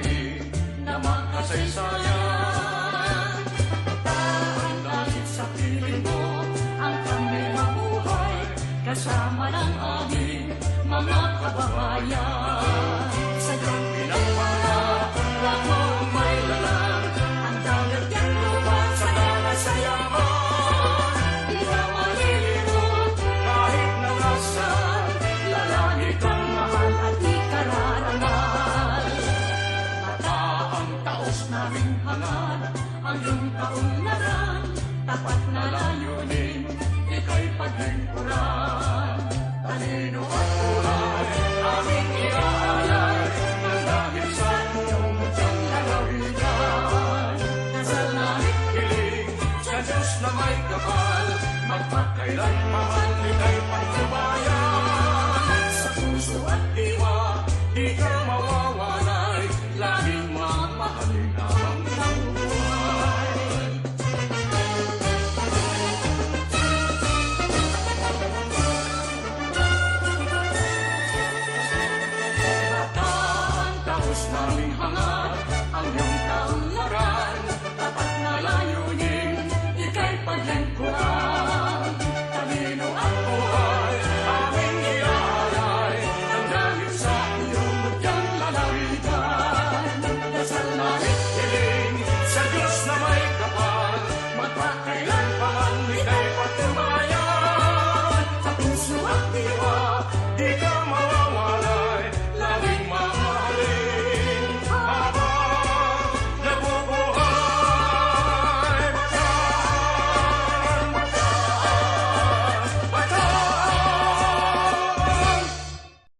layunin na makasaysayan. Ang langit sa piling mo, ang kami mabuhay, kasama ng aming mga kababayan. Sadyang pinagpangarap mong may lalang, ang dagat yan lupa sa kanasayahan. Di ka malilimot kahit na nasaan, lalaki kang mahal at di kararangal. Mataang taos naming hangat, ang iyong kaunlaran, tapat na layunin, ika'y paglingkuran. Talino at buhay, aming iaalay, nang dahil sa iyong mutyang lalawigan. Dasal namin hiling sa Diyos na may kapal, magpakailan mahal ika'y pagsubayan. Sa puso at diwa, di ka mawawalay, laging mamahalin habang nabubuhay. Mataang taos naming hangat, ang iyong